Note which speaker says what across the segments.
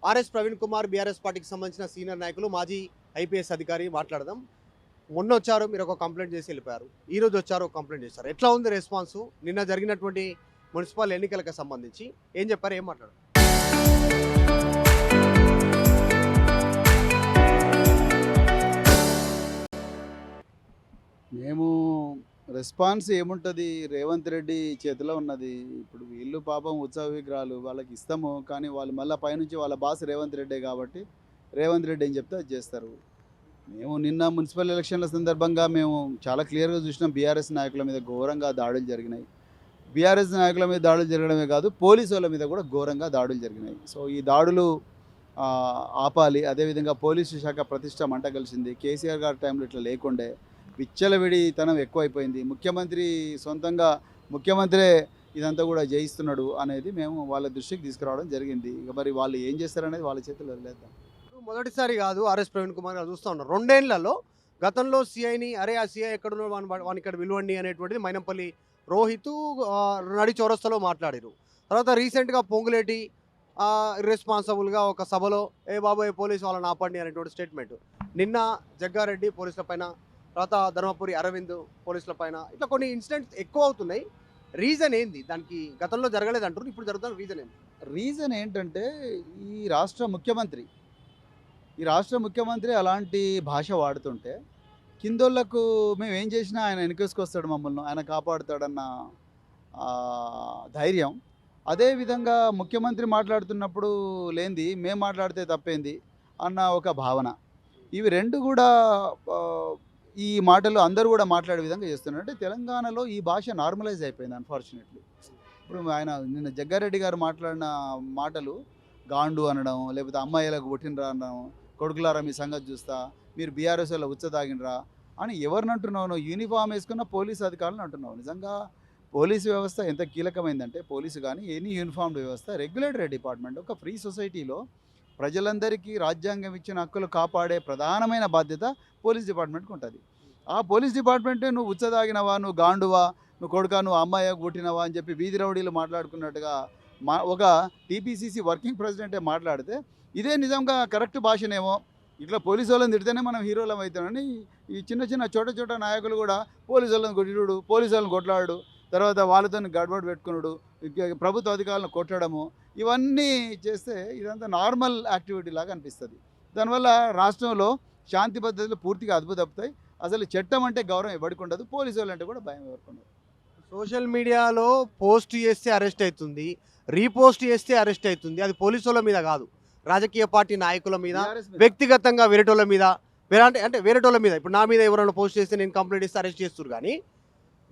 Speaker 1: RS Praveen Kumar BRS పార్టీకి సంబంధించిన senior నాయకులు మాజీ ఐపీఎస్ అధికారి మాట్లాడదాం. మొన్న వచ్చారు, మీరు ఒక కంప్లైంట్ చేసి వెళ్ళిపోయారు. ఈ రోజు వచ్చారు, ఒక కంప్లైంట్ చేశారు. ఎట్లా ఉంది రెస్పాన్స్? నిన్న జరిగినటువంటి మున్సిపల్ ఎన్నికలకు సంబంధించి ఏం చెప్పారు, ఏం మాట్లాడారు?
Speaker 2: మేము రెస్పాన్స్ ఏముంటుంది, రేవంత్ రెడ్డి చేతిలో ఉన్నది. ఇప్పుడు వీళ్ళు పాపం ఉత్సవ విగ్రహాలు వాళ్ళకి ఇస్తాము, కానీ వాళ్ళు మళ్ళీ పైనుంచి వాళ్ళ బాస్ రేవంత్ రెడ్డే కాబట్టి రేవంత్ రెడ్డి ఏం చెప్తే అది చేస్తారు. మేము నిన్న మున్సిపల్ ఎలక్షన్ల సందర్భంగా మేము చాలా క్లియర్గా చూసినాం, బీఆర్ఎస్ నాయకుల మీద ఘోరంగా దాడులు జరిగినాయి. బీఆర్ఎస్ నాయకుల మీద దాడులు జరగడమే కాదు, పోలీసు వాళ్ళ మీద కూడా ఘోరంగా దాడులు జరిగినాయి. సో ఈ దాడులు ఆపాలి. అదేవిధంగా పోలీసు శాఖ ప్రతిష్ట మంట కలిసింది. కేసీఆర్ గారి టైంలో ఇట్లా లేకుండే విచ్చలవిడితనం ఎక్కువైపోయింది. ముఖ్యమంత్రి సొంతంగా ముఖ్యమంత్రే ఇదంతా కూడా జయిస్తున్నాడు అనేది మేము వాళ్ళ దృష్టికి తీసుకురావడం జరిగింది. ఇక మరి వాళ్ళు ఏం చేస్తారనేది వాళ్ళ చేతుల్లో వదిలేద్దాం.
Speaker 1: మొదటిసారి కాదు ఆర్ఎస్ ప్రవీణ్ కుమార్ గారు, చూస్తూ ఉన్నారు రెండేళ్లలో. గతంలో సీఐని, అరే ఆ సీఐ ఎక్కడున్నాడు, వాని ఇక్కడ విలువండి అనేటువంటిది మైనంపల్లి రోహిత్ నడి చౌరస్తలో మాట్లాడారు. తర్వాత రీసెంట్గా పొంగులేటి ఇర్రెస్పాన్సిబుల్గా ఒక సభలో ఏ బాబోయ్ పోలీసు వాళ్ళని ఆపండి అనేటువంటి స్టేట్మెంట్. నిన్న జగ్గారెడ్డి పోలీసుల పైన, తర్వాత ధర్మపురి అరవింద్ పోలీసుల పైన, ఇట్లా కొన్ని ఇన్సిడెంట్స్ ఎక్కువ అవుతున్నాయి. రీజన్ ఏంది? దానికి గతంలో జరగలేదు అంటారు, ఇప్పుడు జరుగుతున్న రీజన్ ఏంది?
Speaker 2: రీజన్ ఏంటంటే ఈ రాష్ట్ర ముఖ్యమంత్రి అలాంటి భాష వాడుతుంటే కిందోళ్ళకు మేము ఏం చేసినా ఆయన వెనకేసుకొస్తాడు, మమ్మల్ని ఆయన కాపాడుతాడన్న ధైర్యం. అదేవిధంగా ముఖ్యమంత్రి మాట్లాడుతున్నప్పుడు లేనిది మేము మాట్లాడితే తప్పేంది అన్న ఒక భావన. ఇవి రెండు కూడా ఈ మాటలు అందరూ కూడా మాట్లాడే విధంగా చేస్తున్నారు. అంటే తెలంగాణలో ఈ భాష నార్మలైజ్ అయిపోయింది అన్ఫార్చునేట్లీ. ఇప్పుడు ఆయన నిన్న జగ్గారెడ్డి గారు మాట్లాడిన మాటలు గాండు అనడం, లేకపోతే అమ్మాయిలకు పుట్టినరా అనడం, కొడుకులారా మీ సంగతి చూస్తా, మీరు బీఆర్ఎస్లో ఉచ్చ తాగినరా అని ఎవరిని అంటున్నావు? నువ్వు యూనిఫామ్ వేసుకున్న పోలీసు అధికారులను అంటున్నావు. నిజంగా పోలీసు వ్యవస్థ ఎంత కీలకమైందంటే, పోలీసు కానీ ఎనీ యూనిఫామ్డ్ వ్యవస్థ రెగ్యులేటరీ డిపార్ట్మెంట్. ఒక ఫ్రీ సొసైటీలో ప్రజలందరికీ రాజ్యాంగం ఇచ్చిన హక్కులు కాపాడే ప్రధానమైన బాధ్యత పోలీస్ డిపార్ట్మెంట్కి ఉంటుంది. ఆ పోలీస్ డిపార్ట్మెంటే నువ్వు ఉచ్చదాగినవా, నువ్వు గాండువా, నువ్వు కొడుకా, నువ్వు అమ్మాయి పుట్టినవా అని చెప్పి వీధి రౌడీలు మాట్లాడుకున్నట్టుగా ఒక టీపీసీసీ వర్కింగ్ ప్రెసిడెంటే మాట్లాడితే ఇదే నిజంగా కరెక్ట్ భాషనేమో. ఇట్లా పోలీసు వాళ్ళని తిడితేనే మనం హీరోలం అవుతామని ఈ చిన్న చిన్న చోట నాయకులు కూడా పోలీసు వాళ్ళని కొట్టుడు, పోలీసు వాళ్ళని కొట్లాడు, తర్వాత వాళ్ళతో గడబడి పెట్టుకున్నాడు, ప్రభుత్వ అధికారులను కొట్టడము, ఇవన్నీ చేస్తే ఇదంతా నార్మల్ యాక్టివిటీ లాగా అనిపిస్తుంది. దానివల్ల రాష్ట్రంలో శాంతి పద్ధతులు పూర్తిగా అద్భుతవుతాయి. అసలు చట్టం అంటే గౌరవం ఎవరికి ఉండదు, పోలీసు వాళ్ళు అంటే కూడా భయం ఎవరికి ఉండదు.
Speaker 1: సోషల్ మీడియాలో పోస్ట్ చేస్తే అరెస్ట్ అవుతుంది, రీపోస్ట్ చేస్తే అరెస్ట్ అవుతుంది. అది పోలీసు వాళ్ళ మీద కాదు, రాజకీయ పార్టీ నాయకుల మీద, వ్యక్తిగతంగా వేరేటోళ్ళ మీద. అంటే వేరేటోళ్ళ మీద, ఇప్పుడు నా మీద ఎవరైనా పోస్ట్ చేస్తే నేను కంప్లైంట్ ఇస్తే అరెస్ట్ చేస్తారు. కానీ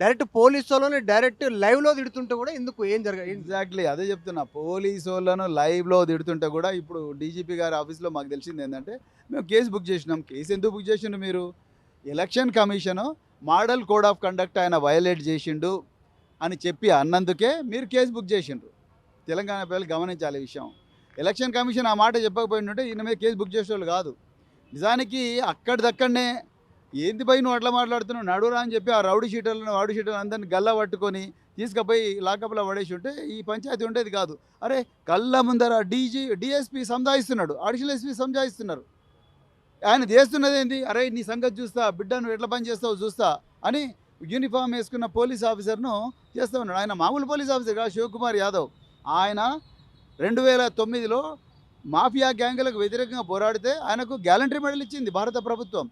Speaker 1: డైరెక్ట్ పోలీసు వాళ్ళని డైరెక్ట్ లైవ్లో తిడుతుంటే కూడా ఎందుకు, ఏం జరగదు?
Speaker 2: ఎగ్జాక్ట్లీ అదే చెప్తున్నా. పోలీసు వాళ్ళను లైవ్లో తిడుతుంటే కూడా ఇప్పుడు డీజీపీ గారి ఆఫీస్లో మాకు తెలిసింది ఏంటంటే, మేము కేసు బుక్ చేసినాం. కేసు ఎందుకు బుక్ చేసిండు? మీరు election commission model code of conduct ఆయన వయలేట్ చేసిండు అని చెప్పి అన్నందుకే మీరు కేసు బుక్ చేసిండ్రు. తెలంగాణ ప్రజలు గమనించాలి ఈ విషయం. ఎలక్షన్ కమిషన్ ఆ మాట చెప్పకపోయింటే ఈయన మీద కేసు బుక్ చేసేవాళ్ళు కాదు. నిజానికి అక్కడిదక్కడనే ఏంది పై నువ్వు అట్లా మాట్లాడుతున్నావు, నడురా అని చెప్పి ఆ రౌడీ షీటర్లను అందరినీ గల్లా పట్టుకొని తీసుకుపోయి లాకప్లో పడేసి ఉంటే ఈ పంచాయతీ ఉండేది కాదు. అరే కళ్ళ ముందర డిఎస్పీ సంజాయిస్తున్నాడు, అడిషనల్ ఎస్పీ సంజాయిస్తున్నారు. ఆయన చేస్తున్నది ఏంది? అరే నీ సంగతి చూస్తా, బిడ్డ నువ్వు ఎట్లా పని చేస్తావు చూస్తా అని యూనిఫామ్ వేసుకున్న పోలీస్ ఆఫీసర్ను చేస్తూ ఉన్నాడు. ఆయన మామూలు పోలీస్ ఆఫీసర్ కాదు, శివకుమార్ యాదవ్. ఆయన 2009లో మాఫియా గ్యాంగులకు వ్యతిరేకంగా పోరాడితే ఆయనకు గ్యాలంటరీ మెడల్ ఇచ్చింది భారత ప్రభుత్వం.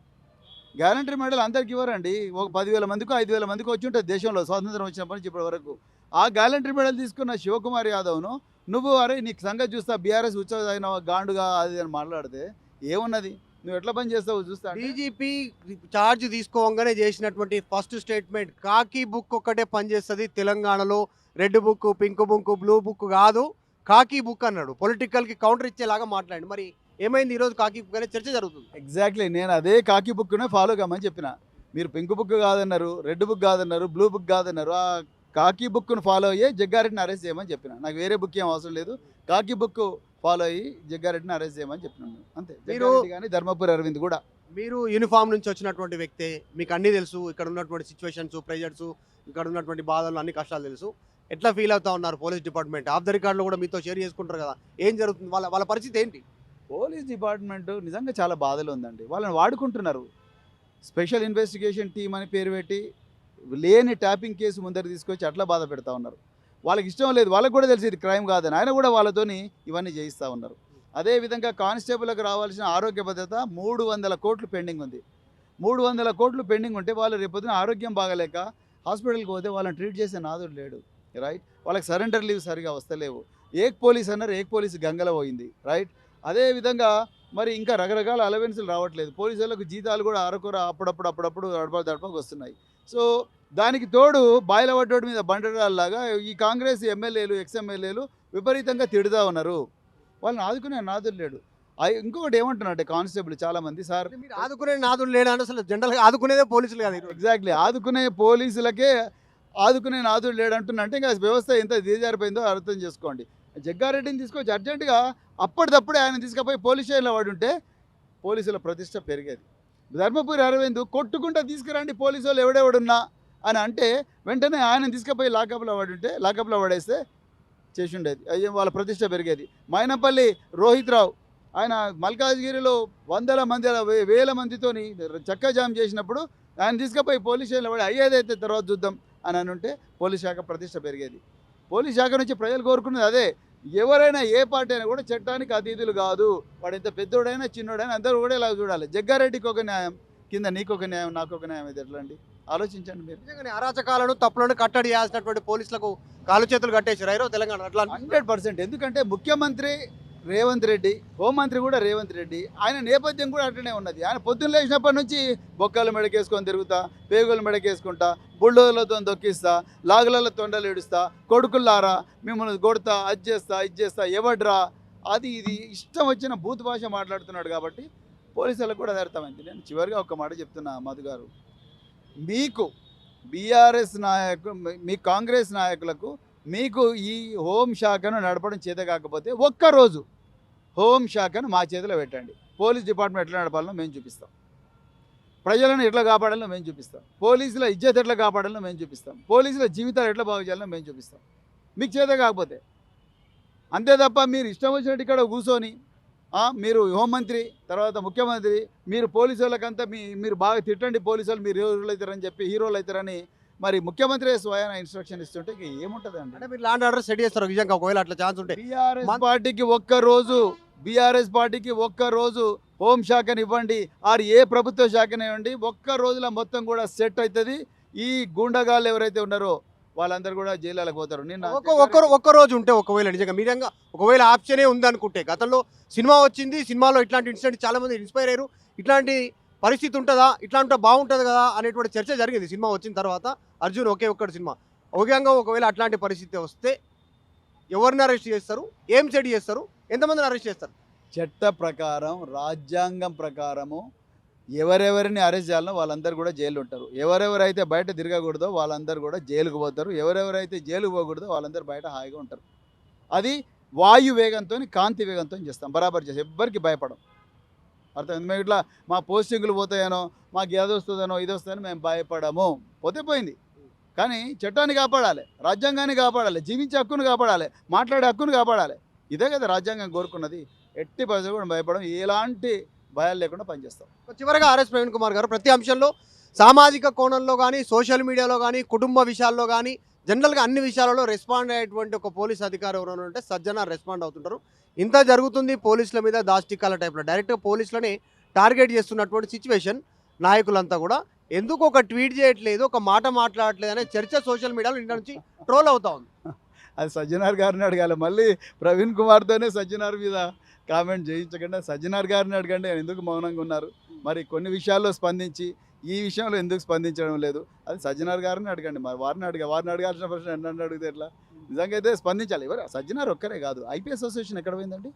Speaker 2: గ్యాలంటరీ మెడల్ అందరికి ఇవ్వరండి, ఒక 10,000 మందికో 5,000 మందికో వచ్చి ఉంటుంది దేశంలో స్వాతంత్రం వచ్చినప్పటి నుంచి ఇప్పటి వరకు. ఆ గ్యాలంటరీ మెడల్ తీసుకున్న శివకుమార్ యాదవ్ను నువ్వు అరే నీకు సంగతి చూస్తా, బీఆర్ఎస్ ఉత్సవ గాండుగా అది అని మాట్లాడితే ఏమున్నది? నువ్వు ఎట్లా పని చేస్తావు చూస్తా.
Speaker 1: డీజీపీ ఛార్జ్ తీసుకోగానే చేసినటువంటి ఫస్ట్ స్టేట్మెంట్, కాకి బుక్ ఒక్కటే పనిచేస్తుంది తెలంగాణలో, red book, pink book, blue book కాదు, కాకి బుక్ అన్నాడు. పొలిటికల్కి కౌంటర్ ఇచ్చేలాగా మాట్లాడి. మరి ఏమైంది? ఈరోజు కాకి బుక్ అనే చర్చ జరుగుతుంది.
Speaker 2: ఎగ్జాక్ట్లీ నేను అదే కాకి బుక్నే ఫాలో కమ్మని చెప్పిన. మీరు పింక్ బుక్ కాదన్నారు, రెడ్ బుక్ కాదన్నారు, బ్లూ బుక్ కాదన్నారు. ఆ కాకి బుక్ను ఫాలో అయ్యి జగ్గారెడ్డిని అరెస్ట్ చేయమని చెప్పిన. నాకు వేరే బుక్ ఏం అవసరం లేదు, కాకి బుక్ ఫాలో అయ్యి జగ్గారెడ్డిని అరెస్ట్ చేయమని చెప్పినాను అంతే. మీరు కానీ ధర్మపురి అరవింద్ కూడా.
Speaker 1: మీరు యూనిఫామ్ నుంచి వచ్చినటువంటి వ్యక్తే, మీకు అన్నీ తెలుసు, ఇక్కడ ఉన్నటువంటి సిచ్యువేషన్స్, ప్రెజర్స్, ఇక్కడ ఉన్నటువంటి బాధలు, అన్ని కష్టాలు తెలుసు. ఎట్లా ఫీల్ అవుతా ఉన్నారు పోలీస్ డిపార్ట్మెంట్? ఆఫ్ ద రికార్డులో కూడా మీతో షేర్ చేసుకుంటారు కదా, ఏం జరుగుతుంది, వాళ్ళ వాళ్ళ పరిస్థితి ఏంటి?
Speaker 2: పోలీస్ డిపార్ట్మెంట్ నిజంగా చాలా బాధలో ఉందండి. వాళ్ళని వాడుకుంటున్నారు. స్పెషల్ ఇన్వెస్టిగేషన్ టీం అని పేరు పెట్టి లేని ట్యాపింగ్ కేసు ముందర తీసుకొచ్చి అట్లా బాధ పెడతా ఉన్నారు. వాళ్ళకి ఇష్టం లేదు, వాళ్ళకి కూడా తెలిసి ఇది క్రైమ్ కాదని, ఆయన కూడా వాళ్ళతోని ఇవన్నీ చేయిస్తూ ఉన్నారు. అదేవిధంగా కానిస్టేబుల్కి రావాల్సిన ఆరోగ్య భద్రత 300 కోట్లు పెండింగ్ ఉంది. 300 కోట్లు పెండింగ్ ఉంటే వాళ్ళు రేపొద్దున ఆరోగ్యం బాగలేక హాస్పిటల్కి పోతే వాళ్ళని ట్రీట్ చేసే నాదుడు లేడు, రైట్? వాళ్ళకి సరెండర్ లీవ్ సరిగా వస్తలేవు. ఏక్ పోలీస్ అన్నారు, ఏక్ పోలీస్ గంగలో పోయింది, రైట్? అదేవిధంగా మరి ఇంకా రకరకాల అలవెన్సులు రావట్లేదు. పోలీసులకు జీతాలు కూడా అరకొర అప్పుడప్పుడు దడపకు వస్తున్నాయి. సో దానికి తోడు బాయిలవడ్డోడి మీద బండరాల్లాగా ఈ కాంగ్రెస్ ఎమ్మెల్యేలు ఎక్స్ఎమ్మెల్యేలు విపరీతంగా తిడుతూ ఉన్నారు. వాళ్ళని ఆదుకునే నాదుడు లేడు. ఇంకొకటి ఏమంటున్నారంటే కానిస్టేబుల్ చాలామంది, సార్
Speaker 1: మీరు ఆదుకునే నాదుడు లేడని, అసలు జనరల్గా ఆదుకునేదే పోలీసులు కాదు ఈరోజు.
Speaker 2: ఎగ్జాక్ట్లీ ఆదుకునే పోలీసులకే ఆదుకునే నాదుడు లేడంటున్నా అంటే ఇంకా వ్యవస్థ ఎంత దిగజారిపోయిందో అర్థం చేసుకోండి. జగ్గారెడ్డిని తీసుకొచ్చి అర్జెంటుగా అప్పటిదప్పుడే ఆయన తీసుకుపోయి పోలీస్ స్టేషన్లో వాడుంటే పోలీసుల ప్రతిష్ట పెరిగేది. ధర్మపురి అరవింద్ కొట్టుకుంటా తీసుకురండి పోలీసు వాళ్ళు ఎవడెవడున్నా అని అంటే వెంటనే ఆయన తీసుకుపోయి లాకప్లో పడేస్తే చేసి ఉండేది, అయ్యో వాళ్ళ ప్రతిష్ట పెరిగేది. మైనపల్లి రోహిత్ రావు ఆయన మల్కాజ్గిరిలో వేల మందితోని చక్కాజామ్ చేసినప్పుడు ఆయన తీసుకుపోయి పోలీస్ స్టేషన్లో పడి అయ్యేదైతే తర్వాత చూద్దాం అని ఉంటే పోలీస్ శాఖ ప్రతిష్ట పెరిగేది. పోలీస్ శాఖ నుంచి ప్రజలు కోరుకున్నది అదే. ఎవరైనా ఏ పార్టీ అయినా కూడా చట్టానికి అతీతులు కాదు. వాడు ఎంత పెద్దోడైనా చిన్నోడైనా అందరూ కూడా ఇలా చూడాలి. జగ్గారెడ్డికి ఒక న్యాయం, కింద నీకొక న్యాయం, నాకొక న్యాయం, ఇది ఎట్లా అండి? ఆలోచించండి మీరు.
Speaker 1: నిజంగానే అరాచకాలను తప్పులను కట్టడి చేయాల్సినటువంటి పోలీసులకు కాలు చేతులు కట్టేసారు తెలంగాణ. అట్లా
Speaker 2: 100%. ఎందుకంటే ముఖ్యమంత్రి రేవంత్ రెడ్డి, హోంమంత్రి కూడా రేవంత్ రెడ్డి, ఆయన నేపథ్యం కూడా అట్లనే ఉన్నది. ఆయన పొద్దున్న లేచినప్పటి నుంచి బొక్కలు మెడకేసుకొని తిరుగుతా, పేగులు మెడకేసుకుంటా, బుల్డోజర్లతో దొక్కిస్తా, లాగులలో తొండలు ఏడుస్తా, కొడుకుల్లారా మిమ్మల్ని కొడతా, అది చేస్తా ఎవడ్రా అది ఇది ఇష్టం వచ్చిన బూత్ భాష మాట్లాడుతున్నాడు. కాబట్టి పోలీసులకు కూడా అది అర్థమైంది. నేను చివరిగా ఒక మాట చెప్తున్నా, మధు గారు, మీకు బీఆర్ఎస్ మీ కాంగ్రెస్ నాయకులకు మీకు ఈ హోంశాఖను నడపడం చేత కాకపోతే ఒక్కరోజు హోంశాఖను మా చేతిలో పెట్టండి. పోలీస్ డిపార్ట్మెంట్ ఎట్లా నడపాలనో మేము చూపిస్తాం, ప్రజలను ఎట్లా కాపాడాలో మేము చూపిస్తాం, పోలీసుల ఇజ్జత్ ఎట్లా కాపాడాలో మేము చూపిస్తాం, పోలీసుల జీవితాలు ఎట్లా బాగు చేయాలో మేము చూపిస్తాం. మీకు చేత కాకపోతే అంతే తప్ప మీరు ఇష్టం వచ్చినట్టు ఇక్కడ కూర్చొని మీరు హోంమంత్రి తర్వాత ముఖ్యమంత్రి, మీరు పోలీసు వాళ్ళకంతా మీరు బాగా తిట్టండి, పోలీసు వాళ్ళు మీరు హీరోలు అవుతారని చెప్పి హీరోలు అవుతారని మరి ముఖ్యమంత్రి స్వయాన ఇన్స్ట్రక్షన్ ఇస్తుంటే ఏముంటుంది అండి?
Speaker 1: అంటే మీరు ల్యాండ్ ఆర్డర్ సెట్ చేస్తారు నిజంగా ఒకవేళ అట్లా ఛాన్స్ ఉంటే.
Speaker 2: బీఆర్ఎస్ పార్టీకి ఒక్కరోజు హోంశాఖని ఇవ్వండి, ఏ ప్రభుత్వ శాఖని ఇవ్వండి, ఒక్క రోజులో మొత్తం కూడా సెట్ అవుతుంది. ఈ గూండాగాళ్ళు ఎవరైతే ఉన్నారో వాళ్ళందరూ కూడా జైలులకు పోతారు.
Speaker 1: ఒక్క రోజు ఉంటే ఒకవేళ నిజంగా మీరంగా ఒకవేళ ఆప్షనే ఉంది అనుకుంటే, గతంలో సినిమా వచ్చింది, సినిమాలో ఇట్లాంటి ఇన్సిడెంట్ చాలా మంది ఇన్స్పైర్ అయ్యారు, ఇట్లాంటి పరిస్థితి ఉంటుందా, ఇట్లా ఉంటే బాగుంటుంది కదా అనేటువంటి చర్చ జరిగింది సినిమా వచ్చిన తర్వాత. అర్జున్ ఒక్కటి సినిమా ఒకవేళ అట్లాంటి పరిస్థితి వస్తే ఎవరిని అరెస్ట్ చేస్తారు, ఏం సెట్ చేస్తారు, ఎంతమందిని అరెస్ట్ చేస్తారు?
Speaker 2: చట్ట ప్రకారం రాజ్యాంగం ప్రకారము ఎవరెవరిని అరెస్ట్ చేయాలనో వాళ్ళందరూ కూడా జైలు ఉంటారు. ఎవరెవరైతే బయట తిరగకూడదో వాళ్ళందరూ కూడా జైలుకు పోతారు. ఎవరెవరైతే జైలుకు పోకూడదో వాళ్ళందరూ బయట హాయిగా ఉంటారు. అది వాయు వేగంతో కాంతి వేగంతో చేస్తాం, బరాబర్ చేస్తాం, ఎవ్వరికి భయపడం. అర్థమైంది? మేము ఇట్లా మా పోస్టింగ్లు పోతాయనో మాకు ఏది వస్తుందనో ఇది వస్తుందని మేము భయపడము. పోతే పోయింది, కానీ చట్టాన్ని కాపాడాలి, రాజ్యాంగాన్ని కాపాడాలి, జీవించే హక్కును కాపాడాలి, మాట్లాడే హక్కును కాపాడాలి. ఇదే కదా రాజ్యాంగం కోరుకున్నది. ఎట్టి పరిస్థితుల్లో కూడా భయపడం, ఎలాంటి భయాలు లేకుండా పనిచేస్తాం.
Speaker 1: చివరగా ఆర్ఎస్ ప్రవీణ్ కుమార్ గారు ప్రతి అంశంలో సామాజిక కోణంలో కానీ, సోషల్ మీడియాలో కానీ, కుటుంబ విషయాల్లో కానీ, జనరల్గా అన్ని విషయాలలో రెస్పాండ్ అయ్యేటువంటి ఒక పోలీస్ అధికారి ఎవరైనా ఉంటే సజ్జన రెస్పాండ్ అవుతుంటారు. ఇంత జరుగుతుంది పోలీసుల మీద దాష్టికాల టైప్లో డైరెక్ట్గా పోలీసులని టార్గెట్ చేస్తున్నటువంటి సిచ్యువేషన్, నాయకులంతా కూడా ఎందుకు ఒక ట్వీట్ చేయట్లేదు, ఒక మాట మాట్లాడట్లేదు అనే చర్చ సోషల్ మీడియాలో ఇంటి నుంచి ట్రోల్ అవుతా ఉంది.
Speaker 2: అది సజ్జనార్ గారిని అడగాలి. మళ్ళీ ప్రవీణ్ కుమార్తోనే సజ్జనార్ మీద కామెంట్ చేయించకుండా సజ్జనార్ గారిని అడగండి, ఎందుకు మౌనంగా ఉన్నారు, మరి కొన్ని విషయాల్లో స్పందించి ఈ విషయంలో ఎందుకు స్పందించడం లేదు, అది సజ్జనార్ గారిని అడగండి. మరి వారిని అడగాల్సిన ప్రశ్న నన్ను అడిగితే ఎట్లా? నిజంగా అయితే స్పందించాలి. ఎవరు సజ్జనార్ ఒక్కరే కాదు, ఐపీఎస్ అసోసియేషన్ ఎక్కడ పోయిందండి?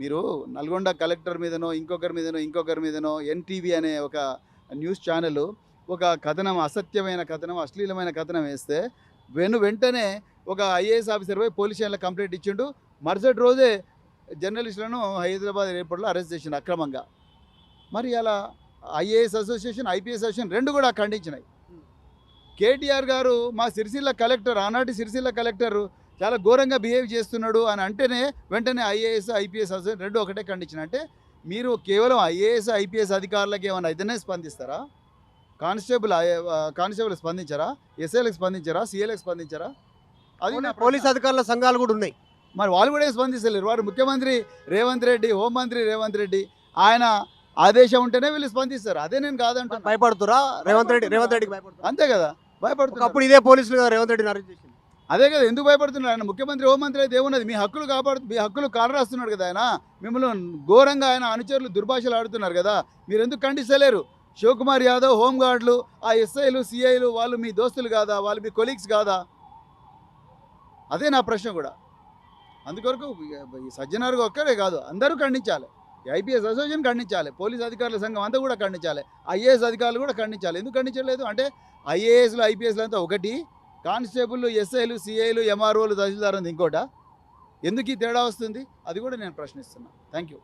Speaker 2: మీరు నల్గొండ కలెక్టర్ మీదనో ఇంకొకరి మీదనో ఎన్టీవీ అనే ఒక న్యూస్ ఛానల్ ఒక కథనం, అసత్యమైన కథనం, అశ్లీలమైన కథనం వేస్తే వెంటనే ఒక ఐఏఎస్ ఆఫీసర్ పోయి పోలీస్ స్టేషన్లో కంప్లైంట్ ఇచ్చిండు. మరుసటి రోజే జర్నలిస్టులను హైదరాబాద్ ఎయిర్పోర్ట్లో అరెస్ట్ చేసిండు అక్రమంగా. మరి అలా ఐఏఎస్ అసోసియేషన్, ఐపీఎస్ అసోసియేషన్ రెండు కూడా ఖండించినాయి. కేటీఆర్ గారు మా సిరిసిల్ల కలెక్టర్, ఆనాటి సిరిసిల్ల కలెక్టర్ చాలా ఘోరంగా బిహేవ్ చేస్తున్నాడు అని అంటేనే వెంటనే ఐఏఎస్ ఐపీఎస్ రెండు ఒకటే ఖండించిన. అంటే మీరు కేవలం ఐఏఎస్ ఐపీఎస్ అధికారులకు ఏమైనా అయితేనే స్పందిస్తారా? కానిస్టేబుల్ స్పందించారా? ఎస్ఐలకు స్పందించారా? సీఏలకు స్పందించారా? అది నా
Speaker 1: పోలీస్ అధికారుల సంఘాలు కూడా ఉన్నాయి.
Speaker 2: మరి వాళ్ళు కూడా ఏం స్పందిస్తలేరు. వారు ముఖ్యమంత్రి రేవంత్ రెడ్డి, హోంమంత్రి రేవంత్ రెడ్డి, ఆయన ఆదేశం ఉంటేనే వీళ్ళు స్పందిస్తారు. అదే నేను కాదంటున్నా.
Speaker 1: భయపడుతురా రేవంత్ రెడ్డికి భయపడుతురా?
Speaker 2: అంతే కదా, భయపడుతున్నారు.
Speaker 1: అప్పుడు ఇదే పోలీసులు కదా రేవంత్ రెడ్డిని అరెస్ట్ చేసింది.
Speaker 2: అదే కదా, ఎందుకు భయపడుతున్నారు? ఆయన ముఖ్యమంత్రి హోంమంత్రి అయితే ఏమున్నది? మీ హక్కులు మీ హక్కులు కాలరాస్తున్నాడు కదా ఆయన. మిమ్మల్ని ఘోరంగా ఆయన అనుచరులు దుర్భాషలు ఆడుతున్నారు కదా, మీరు ఎందుకు ఖండిస్తలేరు? శివకుమార్ యాదవ్, హోంగార్డులు, ఆ ఎస్ఐలు సిఐలు వాళ్ళు మీ దోస్తులు కాదా? వాళ్ళు మీ కొలీగ్స్ కాదా? అదే నా ప్రశ్న కూడా. అందుకొరకు ఈ సజ్జనారు ఒక్కరే కాదు, అందరూ ఖండించాలి. ఐపీఎస్ అసోసియేషన్ ఖండించాలి, పోలీస్ అధికారుల సంఘం అంతా కూడా ఖండించాలి, ఐఏఎస్ అధికారులు కూడా ఖండించాలి. ఎందుకు ఖండించలేదు అంటే ఐఏఎస్లు ఐపీఎస్లు అంతా ఒకటి, కానిస్టేబుల్ ఎస్ఐలు సిఐలు ఎంఆర్ఓలు తహసీల్దార్ అంది ఇంకోట. ఎందుకు ఈ తేడా వస్తుంది? అది కూడా నేను ప్రశ్నిస్తున్నాను. Thank you.